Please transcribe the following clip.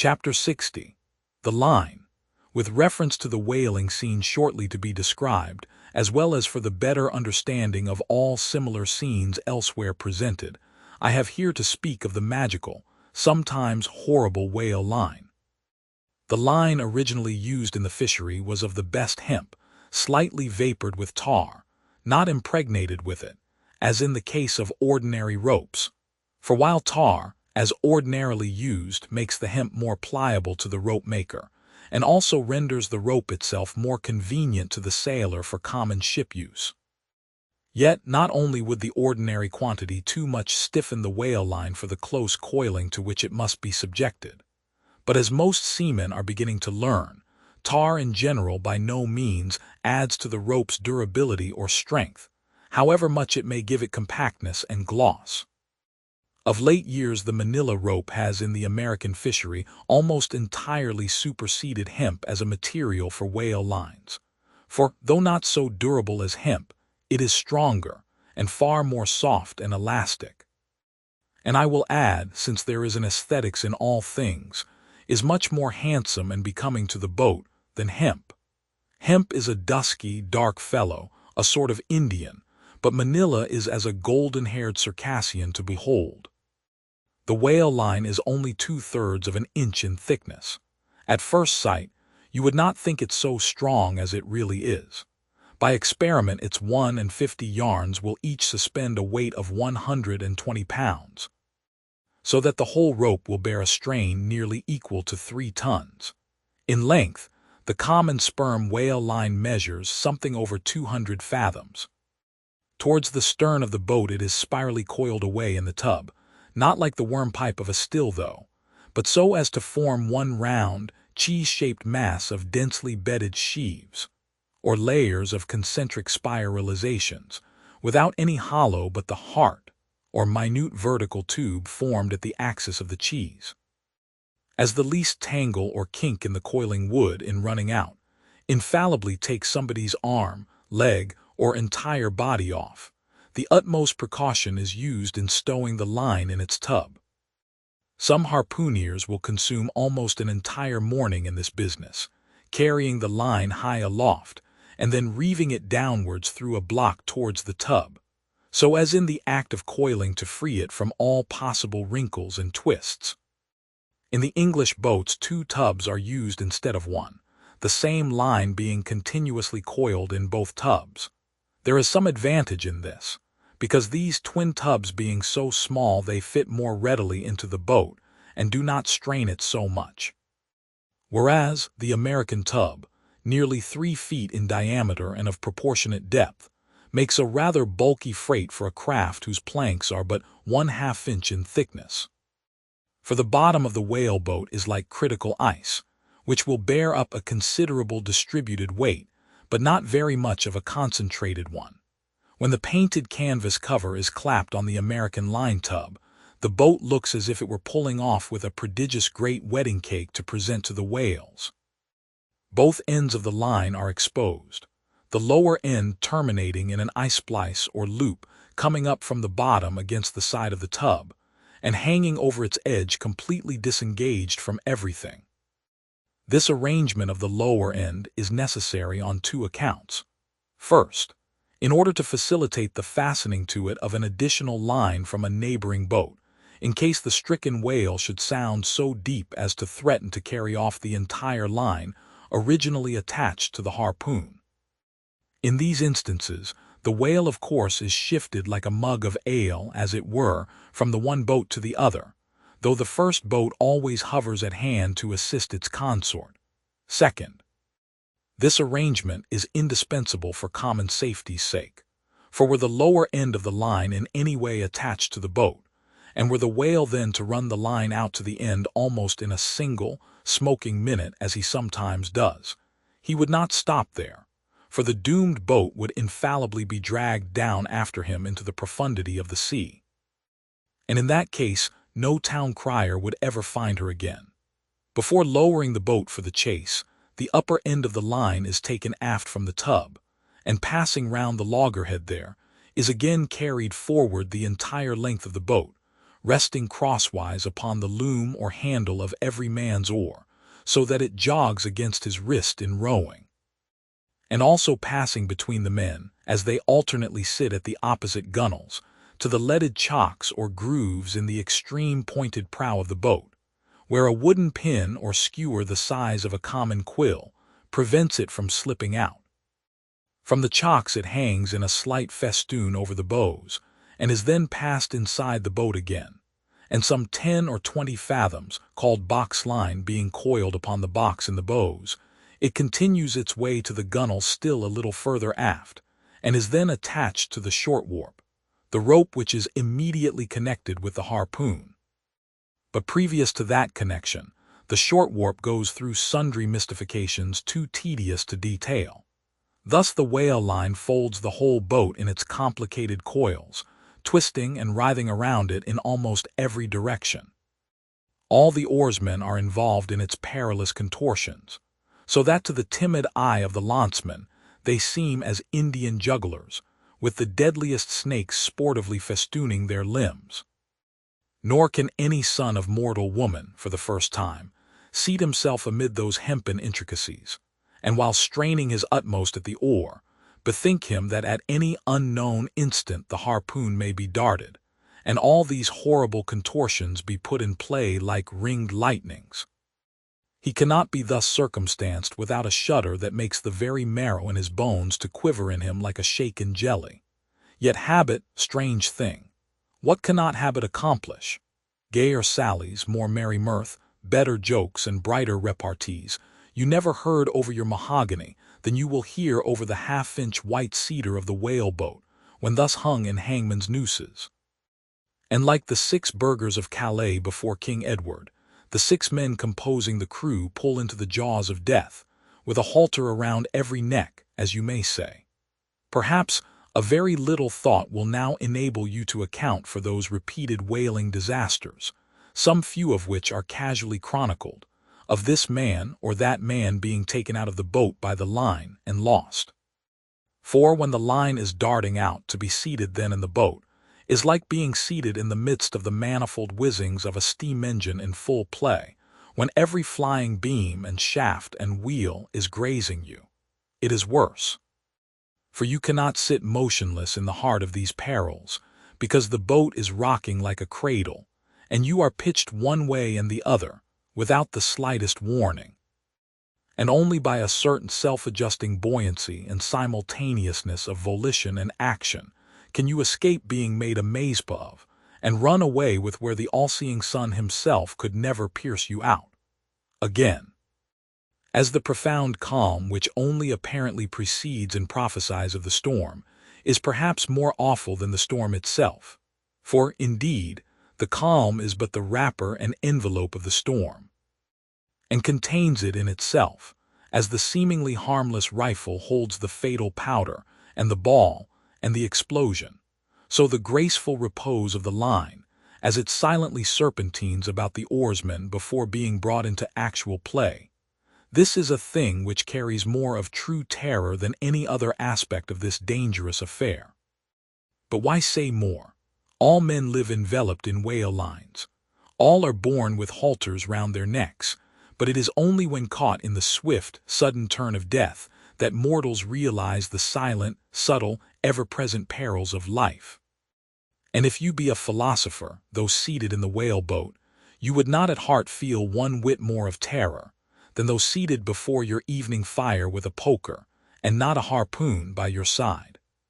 Chapter 60. The Line. With reference to the whaling scene shortly to be described, as well as for the better understanding of all similar scenes elsewhere presented, I have here to speak of the magical, sometimes horrible whale line. The line originally used in the fishery was of the best hemp, slightly vapored with tar, not impregnated with it, as in the case of ordinary ropes. For while tar, as ordinarily used, makes the hemp more pliable to the rope maker, and also renders the rope itself more convenient to the sailor for common ship use. Yet not only would the ordinary quantity too much stiffen the whale line for the close coiling to which it must be subjected, but as most seamen are beginning to learn, tar in general by no means adds to the rope's durability or strength, however much it may give it compactness and gloss. Of late years, the Manila rope has in the American fishery almost entirely superseded hemp as a material for whale lines. For, though not so durable as hemp, it is stronger and far more soft and elastic. And I will add, since there is an aesthetics in all things, is much more handsome and becoming to the boat than hemp. Hemp is a dusky, dark fellow, a sort of Indian, but Manila is as a golden-haired Circassian to behold. The whale line is only 2/3 of an inch in thickness. At first sight, you would not think it so strong as it really is. By experiment, its 150 yarns will each suspend a weight of 120 pounds, so that the whole rope will bear a strain nearly equal to 3 tons. In length, the common sperm whale line measures something over 200 fathoms. Towards the stern of the boat it is spirally coiled away in the tub, not like the worm pipe of a still though, but so as to form one round, cheese-shaped mass of densely bedded sheaves, or layers of concentric spiralizations, without any hollow but the heart, or minute vertical tube formed at the axis of the cheese. As the least tangle or kink in the coiling would, in running out, infallibly take somebody's arm, leg, or entire body off, the utmost precaution is used in stowing the line in its tub. Some harpooneers will consume almost an entire morning in this business, carrying the line high aloft, and then reeving it downwards through a block towards the tub, so as in the act of coiling to free it from all possible wrinkles and twists. In the English boats 2 tubs are used instead of 1, the same line being continuously coiled in both tubs. There is some advantage in this, because these twin tubs being so small they fit more readily into the boat and do not strain it so much. Whereas the American tub, nearly 3 feet in diameter and of proportionate depth, makes a rather bulky freight for a craft whose planks are but 1/2 inch in thickness. For the bottom of the whale boat is like critical ice, which will bear up a considerable distributed weight, but not very much of a concentrated one. When the painted canvas cover is clapped on the American line tub, the boat looks as if it were pulling off with a prodigious great wedding cake to present to the whales. Both ends of the line are exposed, the lower end terminating in an ice-splice or loop coming up from the bottom against the side of the tub, and hanging over its edge completely disengaged from everything. This arrangement of the lower end is necessary on 2 accounts. First, in order to facilitate the fastening to it of an additional line from a neighboring boat, in case the stricken whale should sound so deep as to threaten to carry off the entire line originally attached to the harpoon. In these instances, the whale of course is shifted like a mug of ale, as it were, from the one boat to the other, though the first boat always hovers at hand to assist its consort. Second, this arrangement is indispensable for common safety's sake, for were the lower end of the line in any way attached to the boat, and were the whale then to run the line out to the end almost in a single, smoking minute as he sometimes does, he would not stop there, for the doomed boat would infallibly be dragged down after him into the profundity of the sea. And in that case, no town crier would ever find her again. Before lowering the boat for the chase, the upper end of the line is taken aft from the tub, and passing round the loggerhead there, is again carried forward the entire length of the boat, resting crosswise upon the loom or handle of every man's oar, so that it jogs against his wrist in rowing, and also passing between the men, as they alternately sit at the opposite gunwales, to the leaded chocks or grooves in the extreme pointed prow of the boat, where a wooden pin or skewer the size of a common quill prevents it from slipping out. From the chocks it hangs in a slight festoon over the bows, and is then passed inside the boat again, and some 10 or 20 fathoms, called box line, being coiled upon the box in the bows, it continues its way to the gunwale still a little further aft, and is then attached to the short warp, the rope which is immediately connected with the harpoon. But previous to that connection, the short warp goes through sundry mystifications too tedious to detail. Thus the whale line folds the whole boat in its complicated coils, twisting and writhing around it in almost every direction. All the oarsmen are involved in its perilous contortions, so that to the timid eye of the lanceman they seem as Indian jugglers, with the deadliest snakes sportively festooning their limbs. Nor can any son of mortal woman, for the first time, seat himself amid those hempen intricacies, and while straining his utmost at the oar, bethink him that at any unknown instant the harpoon may be darted, and all these horrible contortions be put in play like ringed lightnings. He cannot be thus circumstanced without a shudder that makes the very marrow in his bones to quiver in him like a shaken jelly. Yet habit, strange thing, what cannot habit accomplish? Gayer sallies, more merry mirth, better jokes, and brighter repartees you never heard over your mahogany than you will hear over the half-inch white cedar of the whale-boat, when thus hung in hangman's nooses. And like the 6 burghers of Calais before King Edward, the 6 men composing the crew pull into the jaws of death, with a halter around every neck, as you may say. Perhaps a very little thought will now enable you to account for those repeated whaling disasters, some few of which are casually chronicled, of this man or that man being taken out of the boat by the line and lost. For when the line is darting out, to be seated then in the boat is like being seated in the midst of the manifold whizzings of a steam engine in full play, when every flying beam and shaft and wheel is grazing you. It is worse. For you cannot sit motionless in the heart of these perils, because the boat is rocking like a cradle, and you are pitched one way and the other, without the slightest warning. And only by a certain self-adjusting buoyancy and simultaneousness of volition and action can you escape being made a maze of, and run away with where the all-seeing sun himself could never pierce you out. Again, as the profound calm which only apparently precedes and prophesies of the storm is perhaps more awful than the storm itself, for, indeed, the calm is but the wrapper and envelope of the storm, and contains it in itself, as the seemingly harmless rifle holds the fatal powder and the ball and the explosion, so the graceful repose of the line, as it silently serpentines about the oarsmen before being brought into actual play. This is a thing which carries more of true terror than any other aspect of this dangerous affair. But why say more? All men live enveloped in whale lines. All are born with halters round their necks, but it is only when caught in the swift, sudden turn of death that mortals realize the silent, subtle, ever-present perils of life. And if you be a philosopher, though seated in the whale-boat, you would not at heart feel one whit more of terror than though seated before your evening fire with a poker, and not a harpoon by your side.